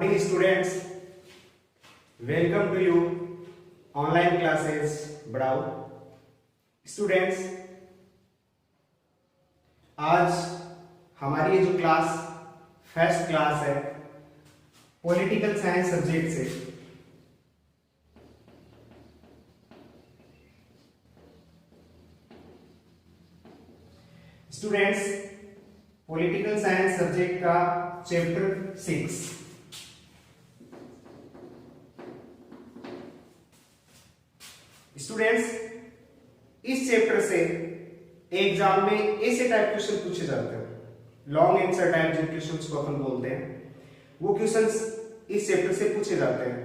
Morning students, welcome to you online classes बढ़ाओ। Students, आज हमारी ये जो क्लास फर्स्ट क्लास है पॉलिटिकल साइंस सब्जेक्ट से। स्टूडेंट्स, पॉलिटिकल साइंस सब्जेक्ट का चैप्टर 6 स्टूडेंट्स, इस चैप्टर से एग्जाम में ऐसे टाइप क्वेश्चन पूछे जाते हैं, लॉन्ग आंसर टाइप जिन क्वेश्चंस को अपन बोलते हैं, वो क्वेश्चंस इस चैप्टर से पूछे जाते हैं।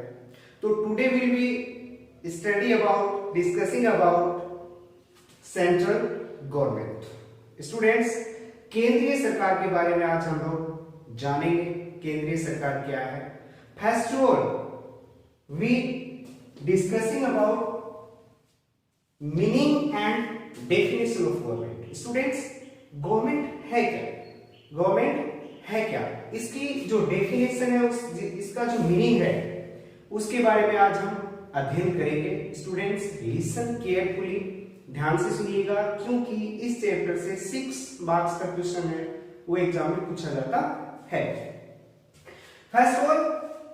तो today will be study about discussing about central government. Students, केंद्रीय सरकार के बारे में आज हम लोग जानेंगे। केंद्रीय सरकार क्या है? First of all we discussing about meaning and definition of government. Students, government है क्या? गवर्नमेंट है क्या, इसकी जो डेफिनेशन है, इसका जो मीनिंग है, उसके बारे में आज हम अध्ययन करेंगे। स्टूडेंट्स, लिसन केयरफुली, ध्यान से सुनिएगा, क्योंकि इस चैप्टर से 6 मार्क्स का क्वेश्चन है, वो एग्जाम में पूछा जाता है। First of all,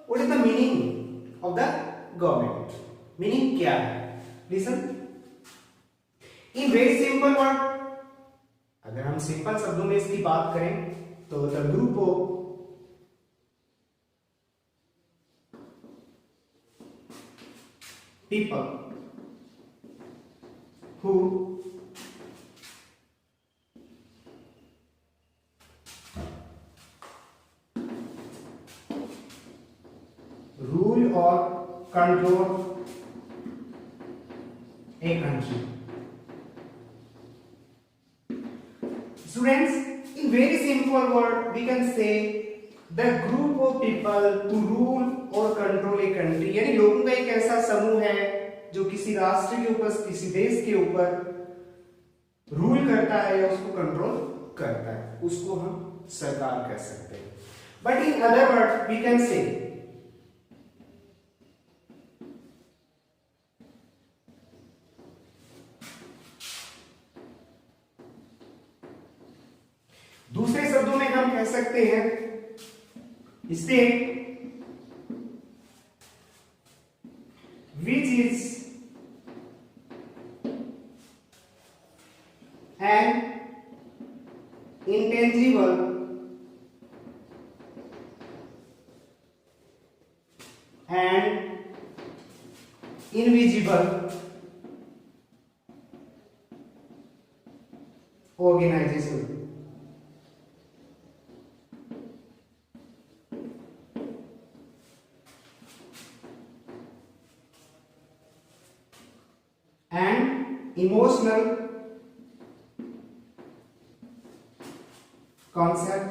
what is the meaning of the government? Meaning क्या है? लिसन, इन वेरी सिंपल वर्ड, अगर हम सिंपल शब्दों में इसकी बात करें तो the group of people who rule or control a country. Students, in very simple word we can say the group of people to rule or control a country, यानी लोगों का एक ऐसा समूह है जो किसी राष्ट्र के ऊपर, किसी देश के ऊपर रूल करता है या उसको कंट्रोल करता है, उसको हम सरकार कह सकते हैं। But in other word we can say दूसरे शब्दों में हम कह सकते हैं state which is an intangible and invisible organization. And emotional concept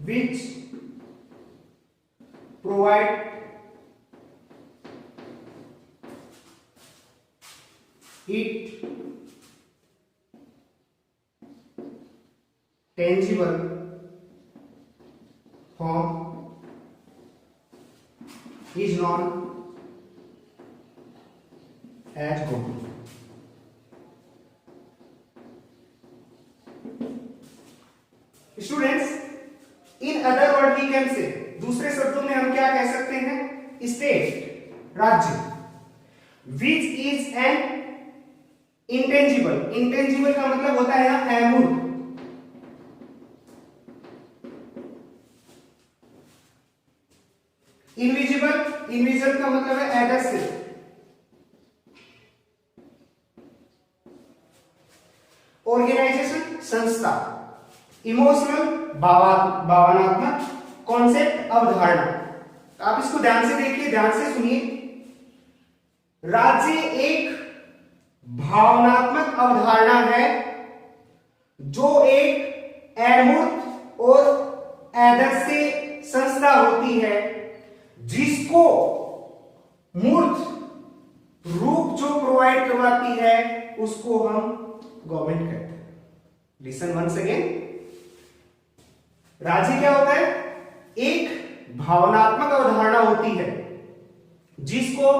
which provide it tangible form is known as government. Students, in other word we can say, दूसरे शब्दों में हम क्या कह सकते हैं? स्टेट, राज्य, which is an intangible. intangible का मतलब होता है यहाँ अमूर्त। इनविजिबल का मतलब है एडस्टिव। ऑर्गेनाइजेशन, संस्था। इमोशनल, भावनात्मक। कॉन्सेप्ट, अवधारणा। आप इसको ध्यान से देखिए, ध्यान से सुनिए। राज्य एक भावनात्मक अवधारणा है जो एक अमूर्त और आदर्श संस्था होती है, जिसको मूर्त रूप जो प्रोवाइड करवाती है उसको हम गवर्नमेंट कहते हैं। लिसन वंस अगेन, राज्य क्या होता है? एक भावनात्मक अवधारणा होती है जिसको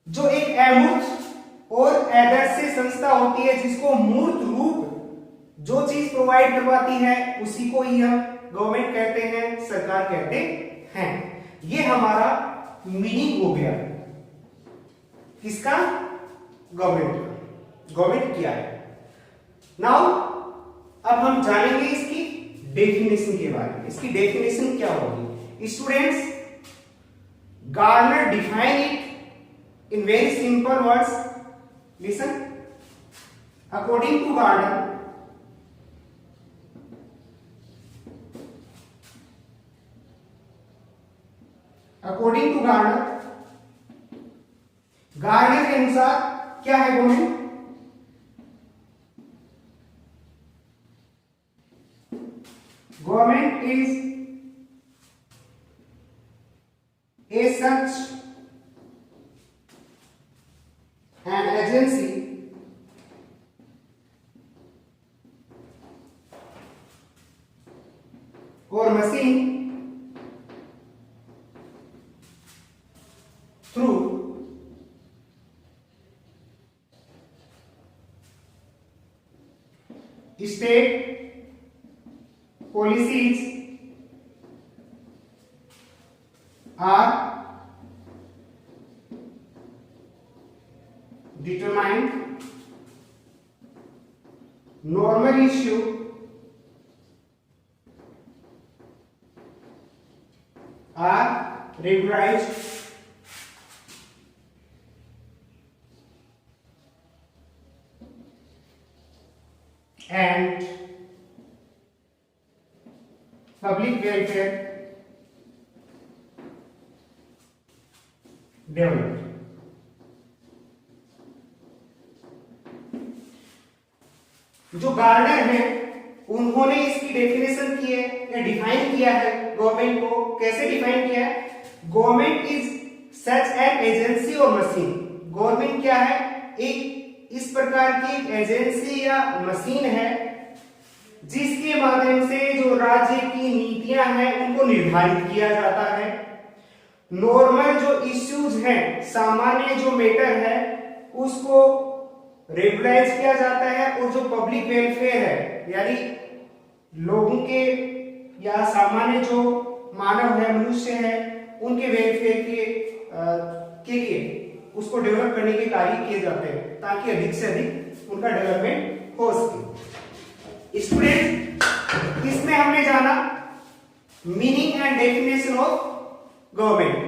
जो एक अमूर्त और आदर्श संस्था होती है, जिसको मूर्त रूप जो चीज प्रोवाइड करवाती है उसी को ही हम गवर्नमेंट कहते हैं, सरकार कहते हैं। ये हमारा मीनिंग हो गया किसका? गवर्नमेंट का। गवर्नमेंट क्या है? नाउ अब हम जानेंगे इसकी डेफिनेशन के बारे में। इसकी डेफिनेशन क्या होगी? Students, Gardner define it in very simple words. Listen, according to Gardner, according to Gardner, Gardner के अनुसार क्या है government? Government is a such an agency or machine through state policies are determined, normal issue are regularized, and public welfare developed. जो gardener है उन्होंने इसकी definition की है या डिफाइन किया है गवर्नमेंट को। कैसे डिफाइन किया है? Government is such an agency और मशीन। गवर्नमेंट क्या है? एक इस प्रकार की एक एजेंसी या मशीन है जिसके माध्यम से जो राज्य की नीतियां हैं उनको निर्धारित किया जाता है। नॉर्मल जो इश्यूज हैं, सामान्य जो मैटर है उसको रेगुलाइज किया जाता है, और जो पब्लिक वेलफेयर है यानी लोगों के या सामान्य जो मानव है, मनुष्य है, उनके वेलफेयर के लिए उसको डेवलप करने के कार्य किए जाते हैं ताकि अधिक से अधिक उनका डेवलपमेंट हो सके। स्टूडेंट, इसमें हमने जाना meaning and definition of government.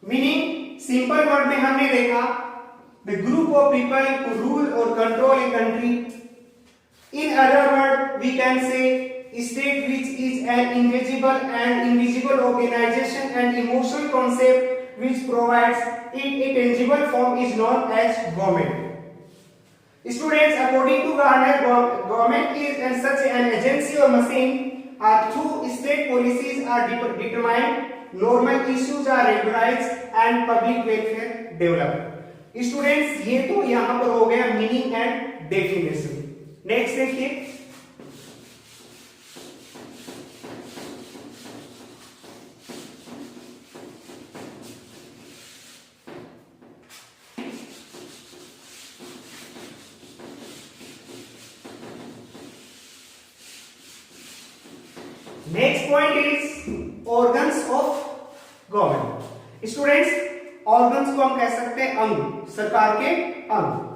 Meaning simple word में हमने देखा the group of people who rule और control a country. In other word we can say state which is an invisible organization and emotional concept which provides it a tangible form is known as government. Students, according to Gardner, government is such an agency or machine through state policies are determined, normal issues are regularized and public welfare developed. Students, ये तो यहाँ पर हो गया meaning and definition. Next देखिए, next point is organs of government. Students, organs को हम कह सकते हैं अंग, सरकार के अंग।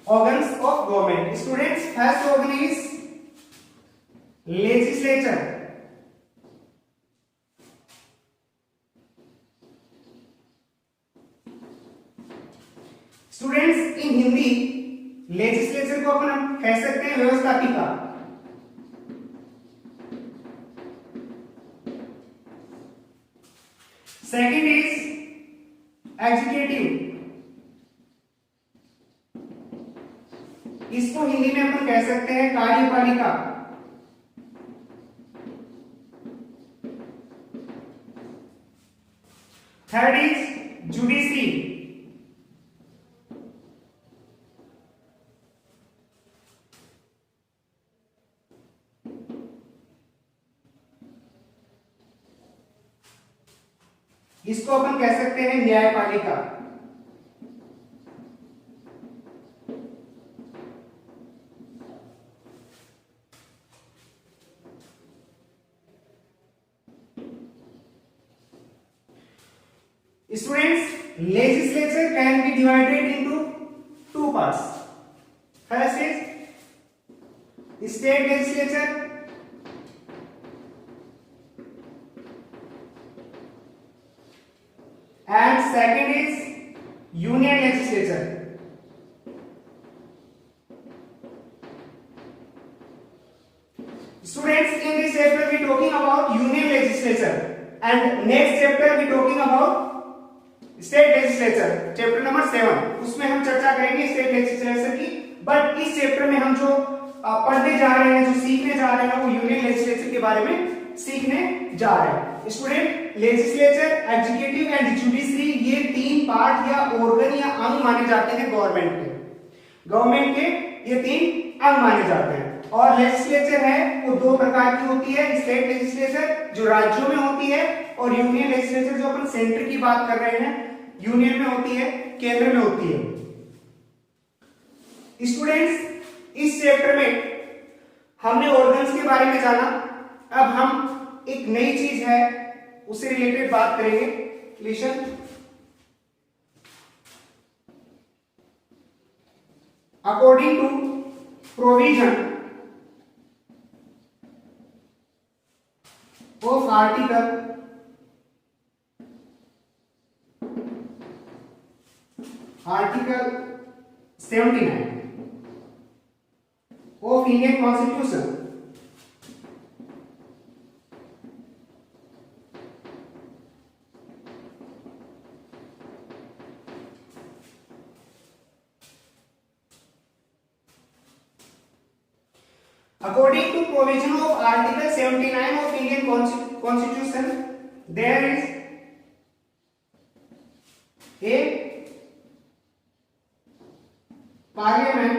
Organs of government. Students, first organ is legislature. Students, in Hindi legislature को अपन कह सकते हैं व्यवस्थापिका। Second is executive. इसको हिंदी में अपन कह सकते हैं कार्यपालिका। थर्ड इज जुडिशरी, इसको अपन कह सकते हैं न्यायपालिका। Students, legislature can be divided into two parts. First is state legislature and second is union legislature. Students, in this chapter we talking about union legislature and next chapter we talking about state legislature, chapter number 7, उसमें हम चर्चा करेंगे state legislature की। But इस chapter में हम जो पढ़ने जा रहे हैं, जो सीखने जा रहे हैं, वो यूनियन लेजिस्लेचर के बारे में सीखने जा रहे हैं। Student, legislature, executive and judiciary ये तीन पार्ट या ऑर्गन या अंग माने जाते हैं गवर्नमेंट के ये तीन अंग माने जाते हैं। और लेजिस्लेचर है वो दो प्रकार की होती है, स्टेट लेजिस्लेचर जो राज्यों में होती है और यूनियन लेजिस्लेचर जो अपन सेंटर की बात कर रहे हैं, यूनियन में होती है, केंद्र में होती है। स्टूडेंट्स, इस चैप्टर में हमने ऑर्गन्स के बारे में जाना। अब हम एक नई चीज है उससे रिलेटेड बात करेंगे। Listen, according to provision of article 79 of Indian Constitution, according to provision of Article 79 of Indian Constitution, there is a parliament.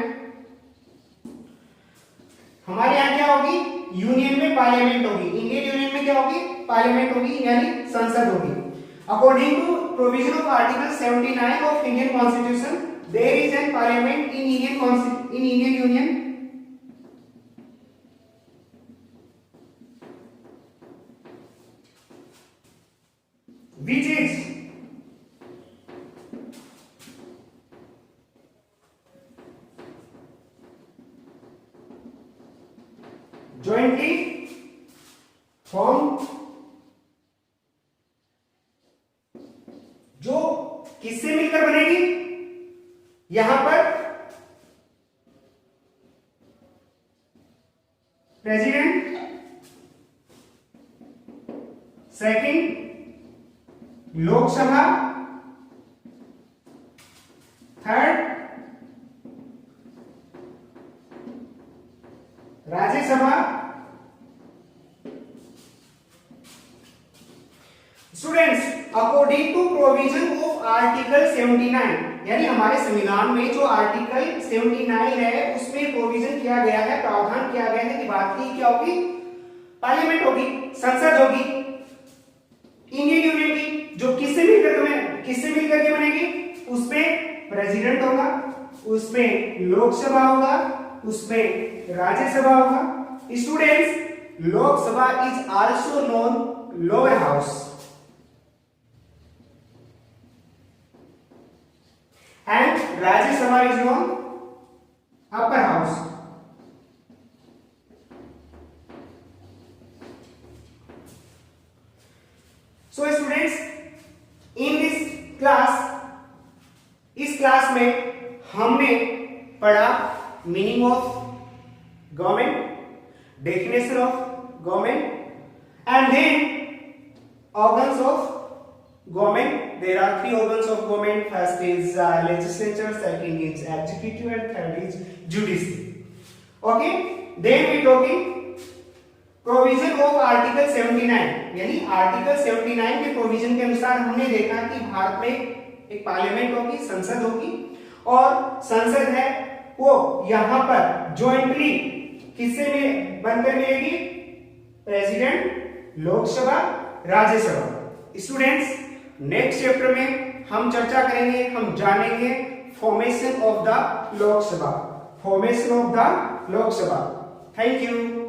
हमारे यहाँ क्या होगी, यूनियन में पार्लियामेंट होगी, इंडियन यूनियन में क्या होगी, पार्लियामेंट होगी यानी संसद होगी। According to provision of article 79 of Indian constitution, there is an parliament in Indian union which is jointly formed, जो किससे मिलकर बनेगी, यहां पर president, second Lok Sabha, third Rajya Sabha. Students, according to provision of article 79, यानी हमारे संविधान में जो आर्टिकल 79 है उसमें प्रोविजन किया गया है, प्रावधान किया गया है कि बात की क्या होगी, पार्लियामेंट होगी, संसद होगी इंडियन यूनियन की, जो किससे मिलकर के बनेगी, उसमें प्रेसिडेंट होगा, उसमें लोकसभा होगा, उसमें राज्यसभा होगा। Students, Lok Sabha is also known lower house and Rajya Sabha is known upper house. So students, in this class, इस क्लास में हमने पढ़ा meaning of government, definition of government and then organs of government. There are three organs of government. First is legislature, second is executive and third is judiciary. Okay, then we talking provision of article 79, यानी article 79 के provision के अनुसार हमने देखा कि भारत में एक parliament होगी, संसद होगी, और संसद है वो यहां पर ज्वाइंटली किससे में बनकर मिलेगी? President, Lok Sabha, Rajya Sabha. Students, next chapter में हम चर्चा करेंगे, हम जानेंगे formation of the Lok Sabha, formation of the Lok Sabha. Thank you.